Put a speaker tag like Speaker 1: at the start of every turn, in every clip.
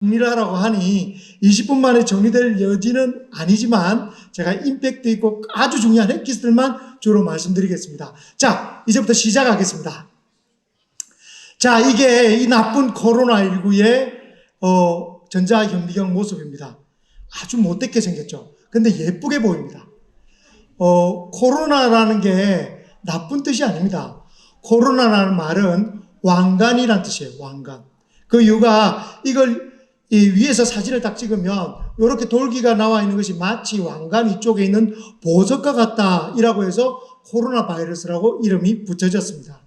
Speaker 1: 정리를 하라고 하니 20분 만에 정리될 여지는 아니지만 제가 임팩트 있고 아주 중요한 핵기술만 주로 말씀드리겠습니다. 자, 이제부터 시작하겠습니다. 자, 이게 이 나쁜 코로나19의 전자현미경 모습입니다. 아주 못되게 생겼죠. 근데 예쁘게 보입니다. 코로나라는 게 나쁜 뜻이 아닙니다. 코로나라는 말은 왕관이란 뜻이에요. 왕관. 그 이유가 이걸 이 위에서 사진을 딱 찍으면 이렇게 돌기가 나와 있는 것이 마치 왕관 이쪽에 있는 보석과 같다이라고 해서 코로나 바이러스라고 이름이 붙여졌습니다.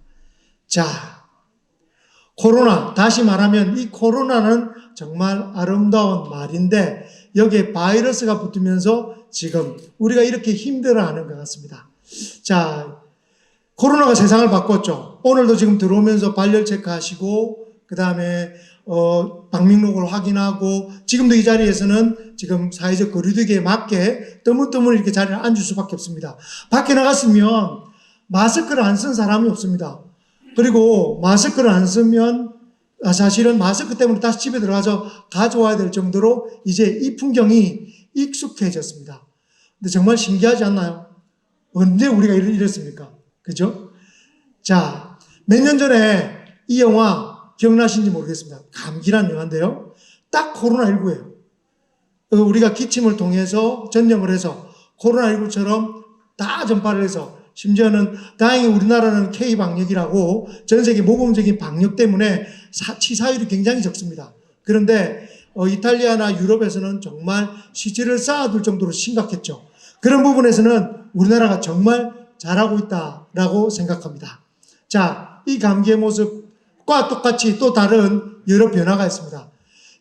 Speaker 1: 자, 코로나, 다시 말하면 이 코로나는 정말 아름다운 말인데 여기에 바이러스가 붙으면서 지금 우리가 이렇게 힘들어하는 것 같습니다. 자, 코로나가 세상을 바꿨죠. 오늘도 지금 들어오면서 발열 체크하시고 그 다음에 방명록을 확인하고 지금도 이 자리에서는 지금 사회적 거리두기에 맞게 뜨문뜨문 이렇게 자리를 앉을 수밖에 없습니다. 밖에 나갔으면 마스크를 안 쓴 사람이 없습니다. 그리고 마스크를 안 쓰면 사실은 마스크 때문에 다시 집에 들어가서 가져와야 될 정도로 이제 이 풍경이 익숙해졌습니다. 근데 정말 신기하지 않나요? 언제 우리가 이랬습니까? 그죠? 자, 몇 년 전에 이 영화 기억나신지 모르겠습니다. 감기란 영화인데요. 딱 코로나19예요. 우리가 기침을 통해서 전염을 해서 코로나19처럼 다 전파를 해서 심지어는 다행히 우리나라는 K방역이라고 전 세계 모범적인 방역 때문에 치사율이 굉장히 적습니다. 그런데 이탈리아나 유럽에서는 정말 시체를 쌓아둘 정도로 심각했죠. 그런 부분에서는 우리나라가 정말 잘하고 있다라고 생각합니다. 자, 이 감기의 모습과 똑같이 또 다른 여러 변화가 있습니다.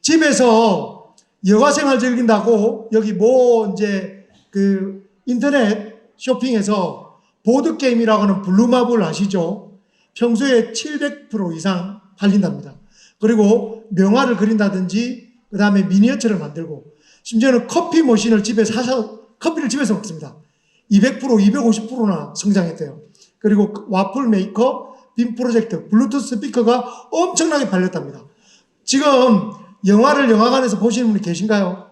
Speaker 1: 집에서 여가생활 즐긴다고 여기 이제 인터넷 쇼핑에서 보드게임이라고 하는 블루마블 아시죠? 평소에 700% 이상 팔린답니다. 그리고 명화를 그린다든지 그 다음에 미니어처를 만들고 심지어는 커피 머신을 집에 사서 커피를 집에서 먹습니다. 200%, 250%나 성장했대요. 그리고 와플 메이커, 빔 프로젝트, 블루투스 스피커가 엄청나게 팔렸답니다. 지금 영화를 영화관에서 보시는 분이 계신가요?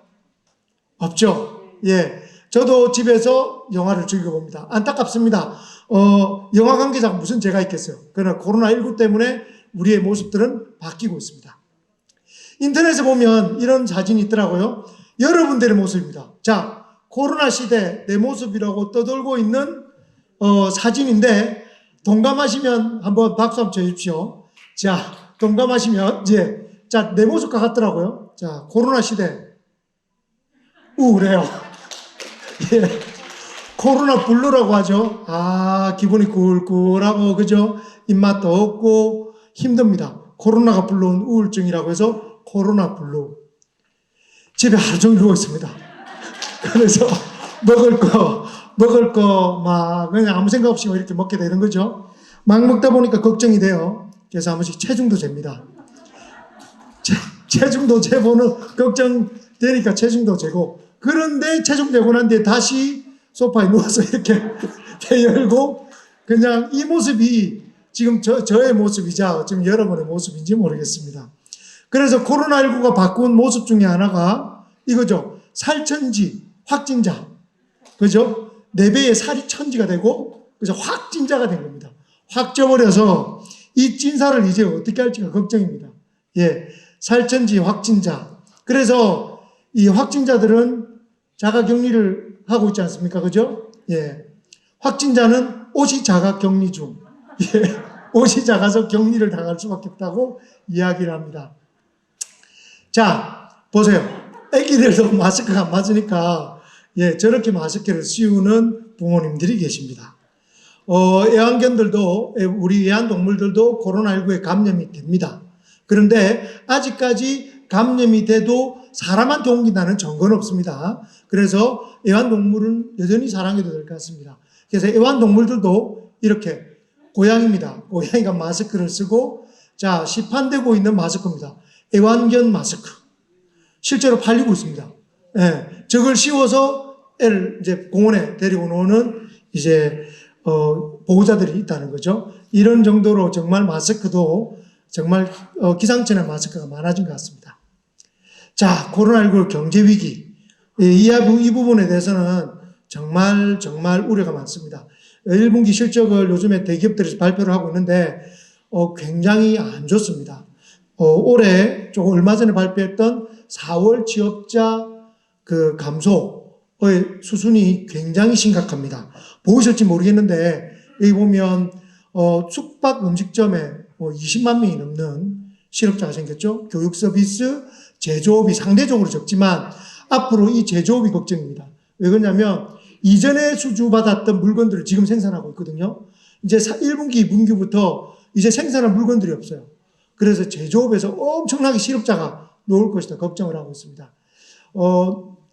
Speaker 1: 없죠? 예. 저도 집에서 영화를 즐겨봅니다. 안타깝습니다. 영화 관계자가 무슨 죄가 있겠어요. 그러나 코로나19 때문에 우리의 모습들은 바뀌고 있습니다. 인터넷에 보면 이런 사진이 있더라고요. 여러분들의 모습입니다. 자, 코로나 시대 내 모습이라고 떠돌고 있는 사진인데 동감하시면 한번 박수 한번 쳐주십시오. 자, 동감하시면 자, 내 모습과 같더라고요. 자, 코로나 시대 우울해요. 예. 코로나 블루라고 하죠. 아, 기분이 꿀꿀하고, 그죠? 입맛도 없고, 힘듭니다. 코로나가 불러온 우울증이라고 해서 코로나 블루. 집에 하루 종일 누워 있습니다. 그래서 먹을 거, 막, 그냥 아무 생각 없이 이렇게 먹게 되는 거죠. 막 먹다 보니까 걱정이 돼요. 그래서 한 번씩 체중도 잽니다. 체중도 재보는 걱정되니까 체중도 재고, 그런데 체중 되고 난 뒤에 다시 소파에 누워서 이렇게 배 열고 그냥 이 모습이 지금 저의 모습이자 지금 여러분의 모습인지 모르겠습니다. 그래서 코로나19가 바꾼 모습 중에 하나가 이거죠. 살천지 확진자. 그죠? 내 배에 살이 천지가 되고 그래서 확진자가 된 겁니다. 확 쪄버려서 이 찐살을 이제 어떻게 할지가 걱정입니다. 예. 살천지 확진자. 그래서 이 확진자들은 자가 격리를 하고 있지 않습니까? 그죠? 예. 확진자는 옷이 자가 격리 중. 예. 옷이 작아서 격리를 당할 수밖에 없다고 이야기를 합니다. 자, 보세요. 애기들도 마스크가 안 맞으니까, 예, 저렇게 마스크를 씌우는 부모님들이 계십니다. 애완견들도, 우리 애완동물들도 코로나19에 감염이 됩니다. 그런데 아직까지 감염이 돼도 사람한테 옮긴다는 증거는 없습니다. 그래서 애완동물은 여전히 사랑해도 될 것 같습니다. 그래서 애완동물들도 이렇게 고양이입니다. 고양이가 마스크를 쓰고 자, 시판되고 있는 마스크입니다. 애완견 마스크. 실제로 팔리고 있습니다. 예, 저걸 씌워서 애를 이제 공원에 데리고 노는 이제 보호자들이 있다는 거죠. 이런 정도로 정말 마스크도 정말 기상천외 마스크가 많아진 것 같습니다. 자, 코로나19 경제 위기. 이 부분에 대해서는 정말 우려가 많습니다. 1분기 실적을 요즘에 대기업들이 발표를 하고 있는데 굉장히 안 좋습니다. 올해 조금 얼마 전에 발표했던 4월 취업자 그 감소의 수준이 굉장히 심각합니다. 보이실지 모르겠는데 여기 보면 숙박 음식점에 20만 명이 넘는 실업자가 생겼죠. 교육 서비스, 제조업이 상대적으로 적지만 앞으로 이 제조업이 걱정입니다. 왜 그러냐면 이전에 수주받았던 물건들을 지금 생산하고 있거든요. 이제 1분기, 2분기부터 이제 생산한 물건들이 없어요. 그래서 제조업에서 엄청나게 실업자가 나올 것이다 걱정을 하고 있습니다.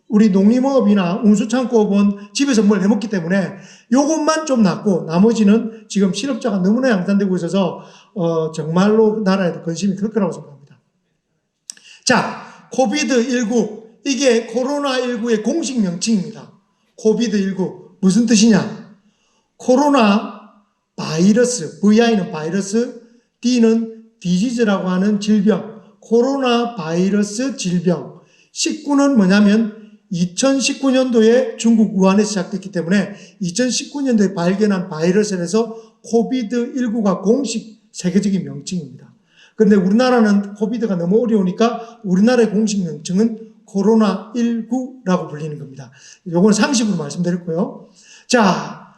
Speaker 1: 우리 농림업이나 운수창고업은 집에서 뭘 해먹기 때문에 요것만 좀 낫고 나머지는 지금 실업자가 너무나 양산되고 있어서 정말로 나라에 관심이 클 거라고 생각합니다. 자, 코비드19 이게 코로나19의 공식 명칭입니다. 코비드19 무슨 뜻이냐? 코로나 바이러스, VI는 바이러스, D는 디지즈라고 하는 질병, 코로나 바이러스 질병. 19는 뭐냐면 2019년도에 중국 우한에서 시작됐기 때문에 2019년도에 발견한 바이러스에서 코비드19가 공식 세계적인 명칭입니다. 그런데 우리나라는 코비드가 너무 어려우니까 우리나라의 공식 명칭은 코로나19라고 불리는 겁니다. 요건 상식으로 말씀드렸고요. 자,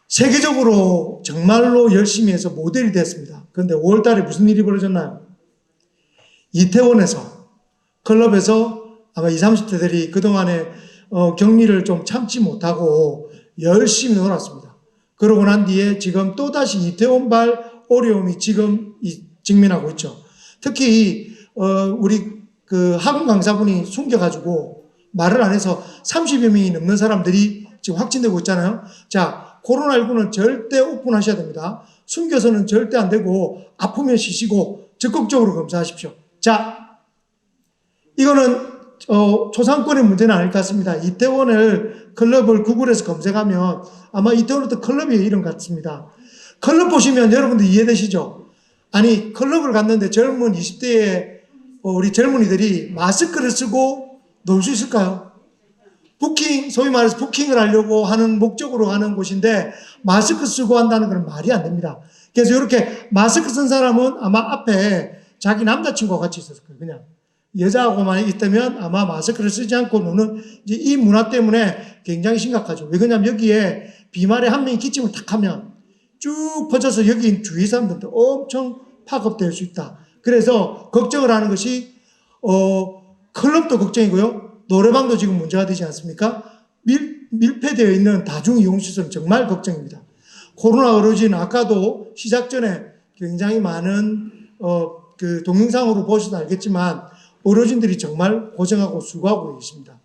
Speaker 1: 세계적으로 정말로 열심히 해서 모델이 됐습니다. 그런데 5월 달에 무슨 일이 벌어졌나요? 이태원에서, 클럽에서 아마 20, 30대들이 그동안에 격리를 좀 참지 못하고 열심히 놀았습니다. 그러고 난 뒤에 지금 또다시 이태원발 어려움이 지금 직면하고 있죠. 특히 우리 그 학원 강사분이 숨겨가지고 말을 안 해서 30여 명이 넘는 사람들이 지금 확진되고 있잖아요. 자, 코로나19는 절대 오픈하셔야 됩니다. 숨겨서는 절대 안 되고 아프면 쉬시고 적극적으로 검사하십시오. 자, 이거는 초상권의 문제는 아닐 것 같습니다. 이태원을 클럽을 구글에서 검색하면 아마 이태원부터 클럽의 이름 같습니다. 클럽 보시면 여러분들 이해되시죠? 아니, 클럽을 갔는데 젊은 20대의 우리 젊은이들이 마스크를 쓰고 놀 수 있을까요? 소위 말해서 부킹을 하려고 하는 목적으로 가는 곳인데 마스크 쓰고 한다는 건 말이 안 됩니다. 그래서 이렇게 마스크 쓴 사람은 아마 앞에 자기 남자친구와 같이 있었을 거예요. 그냥 여자하고만 있다면 아마 마스크를 쓰지 않고 노는 이제 이 문화 때문에 굉장히 심각하죠. 왜 그러냐면 여기에 비말에 한 명이 기침을 탁 하면 쭉 퍼져서 여기 주위 사람들도 엄청 파급될 수 있다. 그래서 걱정을 하는 것이 클럽도 걱정이고요. 노래방도 지금 문제가 되지 않습니까? 밀폐되어 있는 다중이용시설은 정말 걱정입니다. 코로나 어르신 아까도 시작 전에 굉장히 많은 그 동영상으로 보셔도 알겠지만 어르신들이 정말 고생하고 수고하고 계십니다.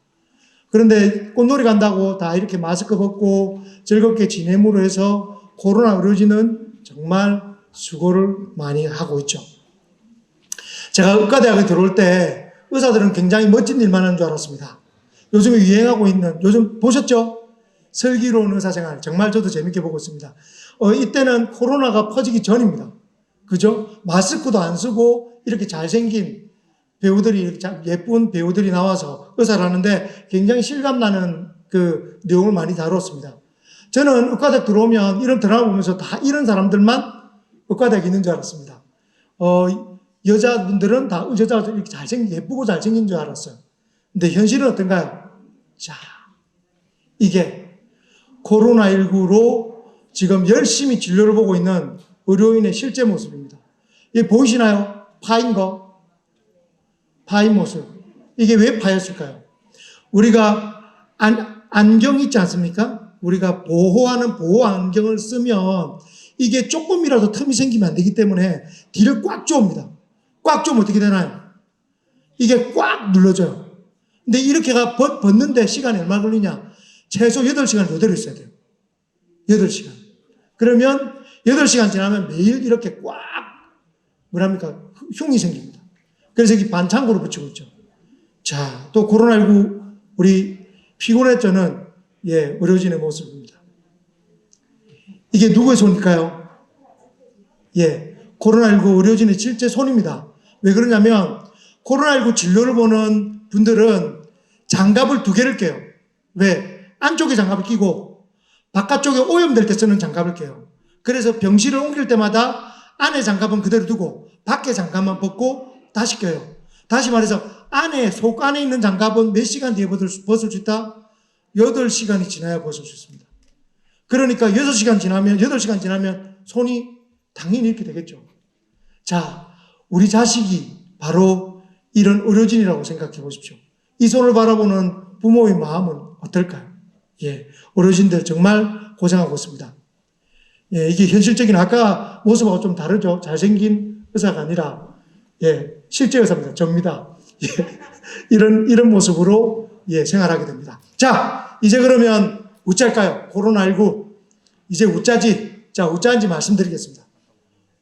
Speaker 1: 그런데 꽃놀이 간다고 다 이렇게 마스크 벗고 즐겁게 지내므로 해서 코로나 어르신은 정말 수고를 많이 하고 있죠. 제가 의과대학에 들어올 때 의사들은 굉장히 멋진 일만 하는 줄 알았습니다. 요즘에 유행하고 있는, 요즘 보셨죠? 슬기로운 의사생활. 정말 저도 재밌게 보고 있습니다. 이때는 코로나가 퍼지기 전입니다. 그죠? 마스크도 안 쓰고 이렇게 잘생긴 배우들이, 예쁜 배우들이 나와서 의사를 하는데 굉장히 실감나는 그 내용을 많이 다뤘습니다. 저는 의과대학 들어오면 이런 드라마 보면서 다 이런 사람들만 의과대학에 있는 줄 알았습니다. 여자분들은 다 여자가 이렇게 예쁘고 잘생긴 줄 알았어요. 근데 현실은 어떤가요? 자, 이게 코로나19로 지금 열심히 진료를 보고 있는 의료인의 실제 모습입니다. 이게 보이시나요? 파인 거. 파인 모습. 이게 왜 파였을까요? 우리가 안경 있지 않습니까? 우리가 보호하는 보호 안경을 쓰면 이게 조금이라도 틈이 생기면 안 되기 때문에 뒤를 꽉 조입니다. 꽉 조면 어떻게 되나요? 이게 꽉 눌러져요. 근데 이렇게 벗는데 시간이 얼마 걸리냐? 최소 8시간 그대로 있어야 돼요. 8시간. 그러면 8시간 지나면 매일 이렇게 꽉, 흉이 생깁니다. 그래서 여기 반창고로 붙이고 있죠. 자, 또 코로나19 우리 피곤했죠는 의료진의 모습입니다. 이게 누구의 손일까요? 코로나19 의료진의 실제 손입니다. 왜 그러냐면 코로나19 진료를 보는 분들은 장갑을 2개를 껴요. 왜? 안쪽에 장갑을 끼고 바깥쪽에 오염될 때 쓰는 장갑을 껴요. 그래서 병실을 옮길 때마다 안에 장갑은 그대로 두고 밖에 장갑만 벗고 다시 껴요. 다시 말해서 속 안에 있는 장갑은 몇 시간 뒤에 벗을 수 있다? 8시간이 지나야 벗을 수 있습니다. 그러니까 8시간 지나면 손이 당연히 이렇게 되겠죠. 자, 우리 자식이 바로 이런 의료진이라고 생각해 보십시오. 이 손을 바라보는 부모의 마음은 어떨까요? 예, 어르신들 정말 고생하고 있습니다. 예, 이게 현실적인 아까 모습하고 좀 다르죠. 잘생긴 의사가 아니라 실제 의사입니다. 접니다. 예, 이런 모습으로 생활하게 됩니다. 자, 이제 그러면 웃잘까요? 코로나19 이제 웃자지. 자, 웃자인지 말씀드리겠습니다.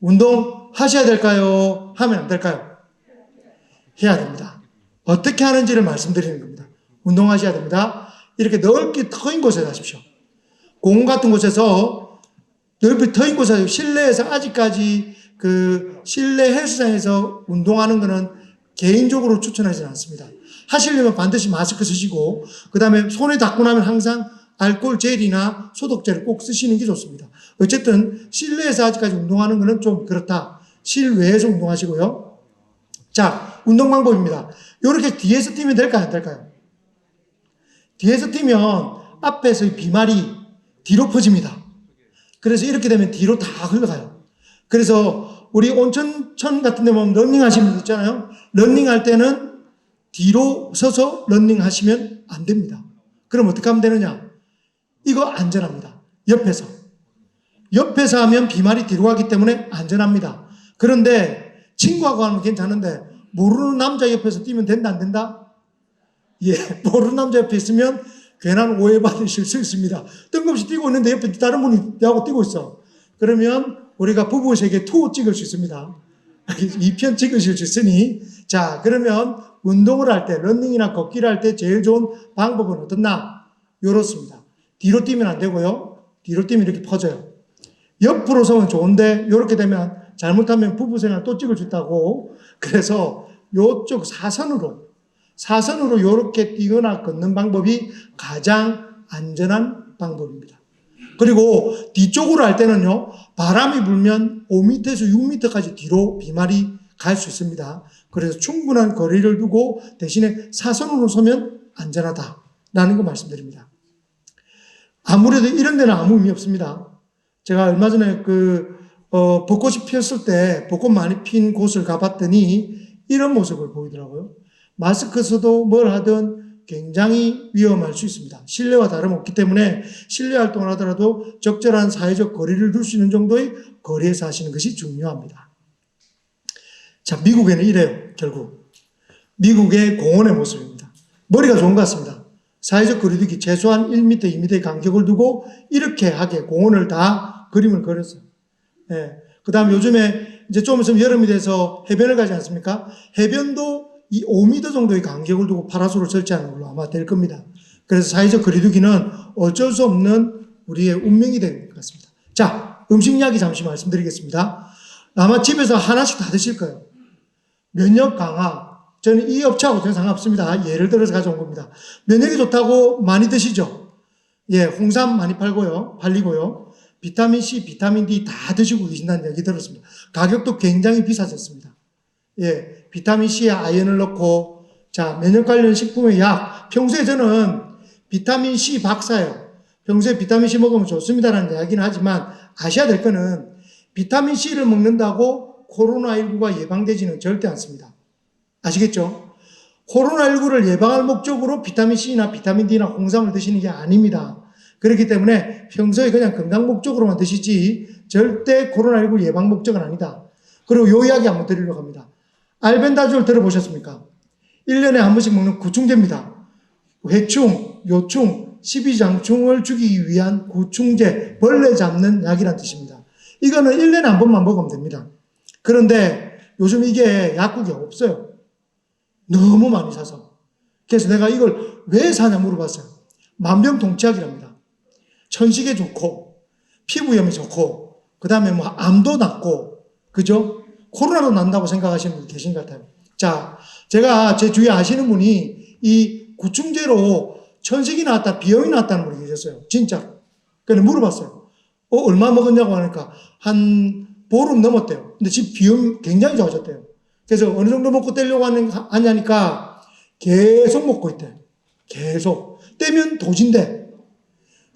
Speaker 1: 운동 하셔야 될까요? 하면 안 될까요? 해야 됩니다. 어떻게 하는지를 말씀드리는 겁니다. 운동하셔야 됩니다. 이렇게 넓게 트인 곳에 하십시오. 공원 같은 곳에서 넓게 트인 곳에서 실내에서 아직까지 실내 헬스장에서 운동하는 것은 개인적으로 추천하지는 않습니다. 하시려면 반드시 마스크 쓰시고 그 다음에 손에 닿고 나면 항상 알코올 젤이나 소독제를 꼭 쓰시는 게 좋습니다. 어쨌든 실내에서 아직까지 운동하는 것은 좀 그렇다. 실외에서 운동하시고요. 자, 운동 방법입니다. 이렇게 뒤에서 뛰면 될까요? 안 될까요? 뒤에서 뛰면 앞에서의 비말이 뒤로 퍼집니다. 그래서 이렇게 되면 뒤로 다 흘러가요. 그래서 우리 온천천 같은 데 보면 러닝 하시는 분 있잖아요. 러닝 할 때는 뒤로 서서 러닝 하시면 안 됩니다. 그럼 어떻게 하면 되느냐? 이거 안전합니다. 옆에서 하면 비말이 뒤로 가기 때문에 안전합니다. 그런데 친구하고 하면 괜찮은데 모르는 남자 옆에서 뛰면 된다 안 된다? 예, 모르는 남자 옆에 있으면 괜한 오해받으실 수 있습니다. 뜬금없이 뛰고 있는데 옆에 다른 분이 나하고 뛰고 있어. 그러면 우리가 부부 세계 2 찍을 수 있습니다. 2편 찍으실 수 있으니 자, 그러면 운동을 할 때, 러닝이나 걷기를 할 때 제일 좋은 방법은 어떻나? 이렇습니다. 뒤로 뛰면 안 되고요. 뒤로 뛰면 이렇게 퍼져요. 옆으로 서면 좋은데 이렇게 되면 잘못하면 부부 생활 또 찍을 수 있다고. 그래서 요쪽 사선으로 이렇게 뛰거나 걷는 방법이 가장 안전한 방법입니다. 그리고 뒤쪽으로 할 때는요, 바람이 불면 5m에서 6m까지 뒤로 비말이 갈 수 있습니다. 그래서 충분한 거리를 두고 대신에 사선으로 서면 안전하다라는 거 말씀드립니다. 아무래도 이런 데는 아무 의미 없습니다. 제가 얼마 전에 벚꽃이 피었을 때 벚꽃 많이 핀 곳을 가봤더니 이런 모습을 보이더라고요. 마스크 써도 뭘 하든 굉장히 위험할 수 있습니다. 실내와 다름없기 때문에 실내 활동을 하더라도 적절한 사회적 거리를 둘 수 있는 정도의 거리에서 하시는 것이 중요합니다. 자, 미국에는 이래요. 결국 미국의 공원의 모습입니다. 머리가 좋은 것 같습니다. 사회적 거리두기 최소한 1m, 2m의 간격을 두고 이렇게 하게 공원을 다 그림을 그렸어요. 예. 그 다음에 요즘에 이제 좀 있으면 여름이 돼서 해변을 가지 않습니까? 해변도 이 5m 정도의 간격을 두고 파라솔을 설치하는 걸로 아마 될 겁니다. 그래서 사회적 거리두기는 어쩔 수 없는 우리의 운명이 된 것 같습니다. 자, 음식 이야기 잠시 말씀드리겠습니다. 아마 집에서 하나씩 다 드실 거예요. 면역 강화. 저는 이 업체하고 전혀 상관없습니다. 예를 들어서 가져온 겁니다. 면역이 좋다고 많이 드시죠? 예, 홍삼 많이 팔리고요. 비타민C, 비타민 D 다 드시고 계신다는 얘기 들었습니다. 가격도 굉장히 비싸졌습니다. 예, 비타민C에 아연을 넣고, 자, 면역 관련 식품의 약. 평소에 저는 비타민C 박사예요. 평소에 비타민C 먹으면 좋습니다라는 이야기는 하지만 아셔야 될 거는 비타민C를 먹는다고 코로나19가 예방되지는 절대 않습니다. 아시겠죠? 코로나19를 예방할 목적으로 비타민C나 비타민 D나 홍삼을 드시는 게 아닙니다. 그렇기 때문에 평소에 그냥 건강 목적으로만 드시지 절대 코로나19 예방 목적은 아니다. 그리고 요 이야기 한번 드리려고 합니다. 알벤다졸 들어보셨습니까? 1년에 한 번씩 먹는 구충제입니다. 회충, 요충, 십이장충을 죽이기 위한 구충제, 벌레 잡는 약이란 뜻입니다. 이거는 1년에 한 번만 먹으면 됩니다. 그런데 요즘 이게 약국에 없어요. 너무 많이 사서. 그래서 내가 이걸 왜 사냐 물어봤어요. 만병통치약이랍니다. 천식에 좋고, 피부염에 좋고, 그 다음에 암도 낫고, 그죠? 코로나도 난다고 생각하시는 분 계신 것 같아요. 자, 제가 제 주위에 아시는 분이 이 구충제로 천식이 나왔다, 비염이 나왔다는 분이 계셨어요. 진짜. 그래서 물어봤어요. 얼마 먹었냐고 하니까 한 보름 넘었대요. 근데 지금 비염 굉장히 좋아졌대요. 그래서 어느 정도 먹고 떼려고 하냐니까 계속 먹고 있대요. 계속. 떼면 도진대.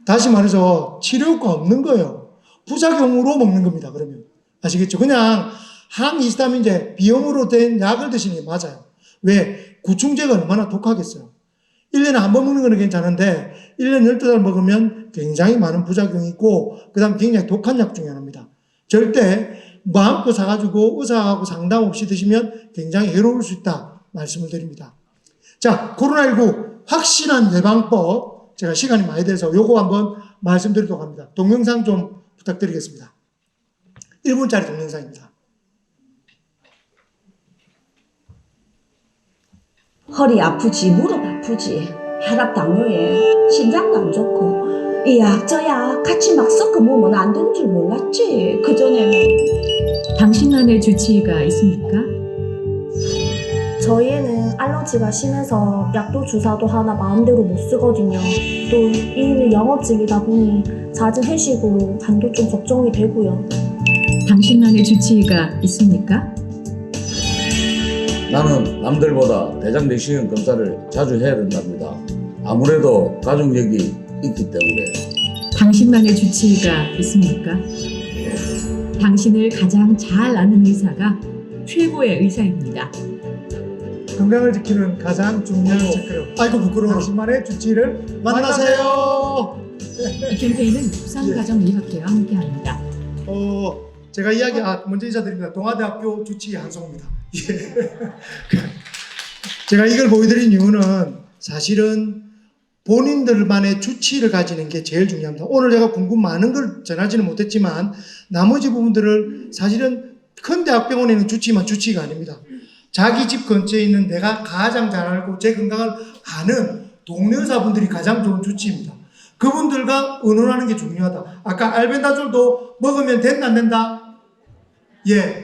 Speaker 1: 다시 말해서 치료효과 없는 거예요. 부작용으로 먹는 겁니다. 그러면. 아시겠죠? 그냥 항히스타민제, 비염으로 된 약을 드시는 게 맞아요. 왜? 구충제가 얼마나 독하겠어요. 1년에 한 번 먹는 거는 괜찮은데 1년 12달 먹으면 굉장히 많은 부작용이 있고 그 다음 굉장히 독한 약 중에 하나입니다. 절대 마음껏 사가지고 의사하고 상담 없이 드시면 굉장히 해로울 수 있다 말씀을 드립니다. 자, 코로나19 확실한 예방법, 제가 시간이 많이 돼서 요거 한번 말씀드리도록 합니다. 동영상 좀 부탁드리겠습니다. 1분짜리 동영상입니다.
Speaker 2: 허리 아프지, 무릎 아프지, 혈압 당뇨에 심장도 안 좋고 이 약 저 약 같이 막 섞어 먹으면 안 되는 줄 몰랐지. 그전에는.
Speaker 3: 당신만의 주치의가 있습니까?
Speaker 4: 저희 애는 알러지가 심해서 약도 주사도 하나 마음대로 못 쓰거든요. 또 이는 영업직이다 보니 잦은 회식으로 간도 좀 걱정이 되고요.
Speaker 3: 당신만의 주치의가 있습니까?
Speaker 5: 나는 남들보다 대장 내시경 검사를 자주 해야 된답니다. 아무래도 가족력이 있기 때문에.
Speaker 3: 당신만의 주치의가 있습니까? 당신을 가장 잘 아는 의사가 최고의 의사입니다.
Speaker 1: 건강을 지키는 가장 중요한 체크력. 아이고 부끄러워. 당신만의 주치의를 만나세요.
Speaker 3: 이 캠페인은 부산가정의학회와 함께합니다.
Speaker 1: 제가 먼저 인사드립니다. 동아대학교 주치의 한송입니다. 예. 제가 이걸 보여드린 이유는 사실은 본인들만의 주치의를 가지는 게 제일 중요합니다. 오늘 제가 공부 많은 걸 전하지는 못했지만 나머지 부분들을 사실은 큰 대학병원에 있는 주치의만 주치의가 아닙니다. 자기 집 근처에 있는 내가 가장 잘 알고 제 건강을 아는 동네 의사분들이 가장 좋은 주치의입니다. 그분들과 의논하는 게 중요하다. 아까 알벤다졸도 먹으면 된다 안 된다? 예.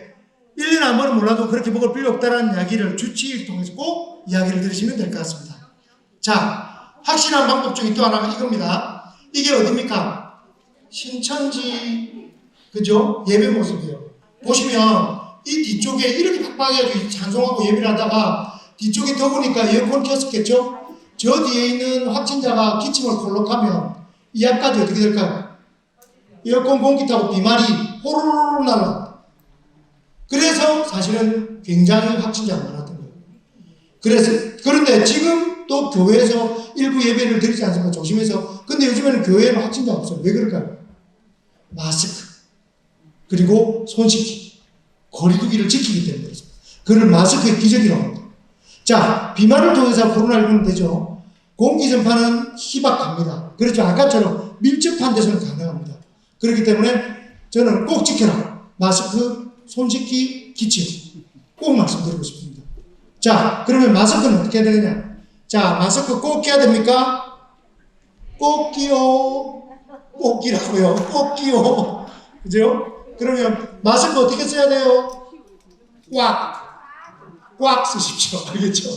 Speaker 1: 1년에 한 번은 몰라도 그렇게 먹을 필요 없다라는 이야기를 주치의를 통해서 꼭 이야기를 들으시면 될 것 같습니다. 자, 확실한 방법 중에 또 하나가 이겁니다. 이게 어딥니까? 신천지, 그죠? 예배 모습이에요. 보시면 이 뒤쪽에 이렇게 팍팍해가지고 찬송하고 예배를 하다가 뒤쪽이 더우니까 에어컨 켰었겠죠? 저 뒤에 있는 확진자가 기침을 콜록하면 이 앞까지 어떻게 될까요? 에어컨 공기 타고 비말이 호로로로 날라. 그래서 사실은 굉장히 확진자가 많았던 거예요. 그런데 지금 또 교회에서 일부 예배를 드리지 않습니까? 조심해서. 근데 요즘에는 교회에는 확진자가 없어요. 왜 그럴까요? 마스크. 그리고 손 씻기. 거리두기를 지키기 때문에 그렇습니다. 그걸 마스크의 기적이라고 합니다. 자, 비말을 통해서 코로나19는 되죠. 공기 전파는 희박합니다. 그렇죠. 아까처럼 밀접한 데서는 가능합니다. 그렇기 때문에 저는 꼭 지켜라. 마스크, 손 씻기, 기침. 꼭 말씀드리고 싶습니다. 자, 그러면 마스크는 어떻게 해야 되느냐? 자, 마스크 꼭 껴야 됩니까? 꼭 끼요. 꼭 끼라고요. 꼭 끼요. 그죠? 그러면 마스크 어떻게 써야 돼요? 꽉 쓰십시오. 알겠죠?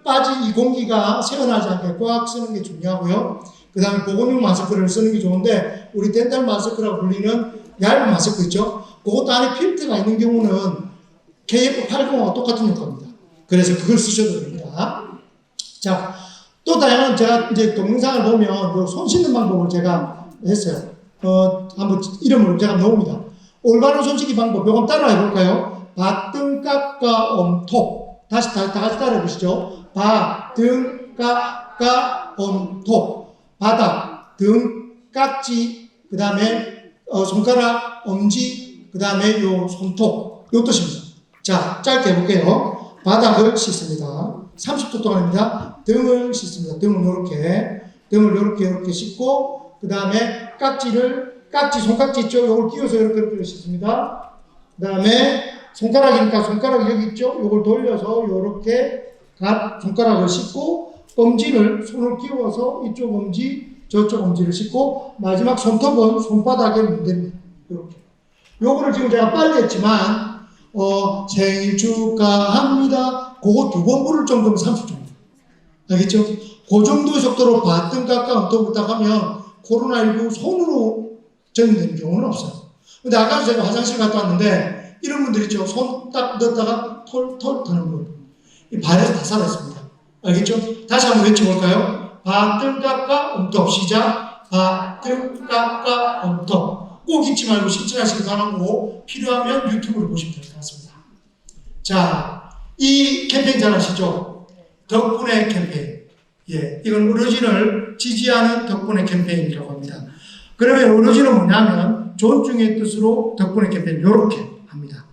Speaker 1: 빠진 이 공기가 새어나지 않게 꽉 쓰는 게 중요하고요. 그 다음에 보건용 마스크를 쓰는 게 좋은데 우리 덴탈 마스크라고 불리는 얇은 마스크 있죠? 그것도 안에 필터가 있는 경우는 KF80하고 똑같은 효과입니다. 그래서 그걸 쓰셔도 됩니다. 자, 또 다양한 제가 이제 동영상을 보면 손 씻는 방법을 제가 했어요. 한번 이름을 제가 넣습니다. 올바른 손 씻기 방법, 요거 따라 해볼까요? 바등, 깍까, 톡. 다시 다 같이 따라 해보시죠. 바등, 깍까, 톡. 바닥, 등, 깍지, 그 다음에 손가락, 엄지, 그 다음에 요 손톱. 요 뜻입니다. 자, 짧게 해볼게요. 바닥을 씻습니다. 30초 동안입니다. 등을 씻습니다. 등을 요렇게 씻고, 그 다음에 손깍지 있죠? 요걸 끼워서 이렇게 씻습니다. 그 다음에 손가락이니까 손가락이 여기 있죠? 요걸 돌려서 요렇게 손가락을 씻고, 손을 끼워서 이쪽 엄지, 저쪽 엄지를 씻고, 마지막 손톱은 손바닥에 문댑니다. 요렇게. 요거를 지금 제가 빨리 했지만, 생일 축하합니다. 그거 2번 부를 정도면 30초입니다. 알겠죠? 그 정도의 속도로 바등 깎아 엉덩이부터 하면 코로나19 손으로 전염되는 경우는 없어요. 근데 아까 제가 화장실 갔다 왔는데 이런 분들 있죠. 손 딱 넣었다가 털 터는 분. 이 발에서 다 살아있습니다. 알겠죠? 다시 한번 외쳐볼까요? 바등 깎아 엉덩이 시작. 바등 깎아 엉덩이. 꼭 잊지 말고 실천하시기 바라고 필요하면 유튜브를 보시면 될 것 같습니다. 자, 이 캠페인 잘 아시죠? 덕분에 캠페인. 예, 이건 어르신을 지지하는 덕분에 캠페인이라고 합니다. 그러면 어르신은 뭐냐면 존중의 뜻으로 덕분에 캠페인 이렇게 합니다.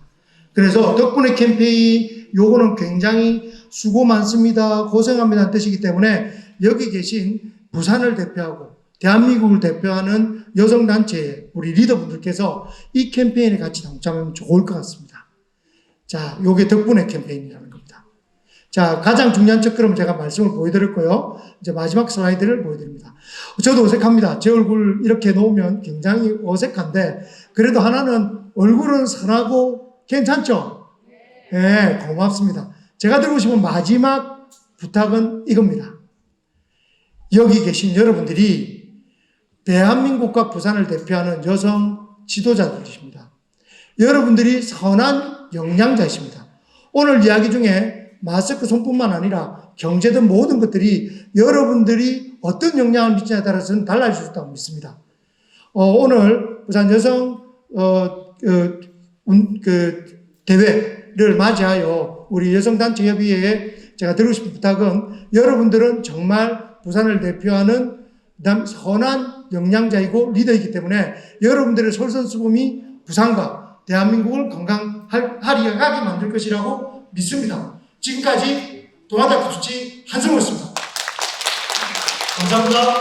Speaker 1: 그래서 덕분에 캠페인 요거는 굉장히 수고 많습니다. 고생합니다는 뜻이기 때문에 여기 계신 부산을 대표하고 대한민국을 대표하는 여성단체 우리 리더분들께서 이 캠페인에 같이 동참하면 좋을 것 같습니다. 자, 요게 덕분에 캠페인이라는 겁니다. 자, 가장 중요한 척그럼 제가 말씀을 보여드렸고요. 이제 마지막 슬라이드를 보여드립니다. 저도 어색합니다. 제 얼굴 이렇게 놓으면 굉장히 어색한데 그래도 하나는 얼굴은 선하고 괜찮죠? 네, 고맙습니다. 제가 드리고 싶은 마지막 부탁은 이겁니다. 여기 계신 여러분들이 대한민국과 부산을 대표하는 여성 지도자들이십니다. 여러분들이 선한 역량자이십니다. 오늘 이야기 중에 마스크 손뿐만 아니라 경제든 모든 것들이 여러분들이 어떤 영향을 미치냐에 따라서는 달라질 수 있다고 믿습니다. 오늘 부산 여성 대회를 맞이하여 우리 여성단체협의회에 제가 드리고 싶은 부탁은 여러분들은 정말 부산을 대표하는 선한 역량자이고 리더이기 때문에 여러분들의 솔선수범이 부산과 대한민국을 건강하게 만들 것이라고 믿습니다. 지금까지 동아대 수치 한승호였습니다. 감사합니다.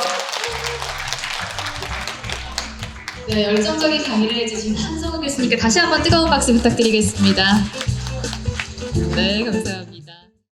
Speaker 6: 네, 열정적인 강의를 해주신 한성우 교수님께 다시 한번 뜨거운 박수 부탁드리겠습니다. 네, 감사합니다.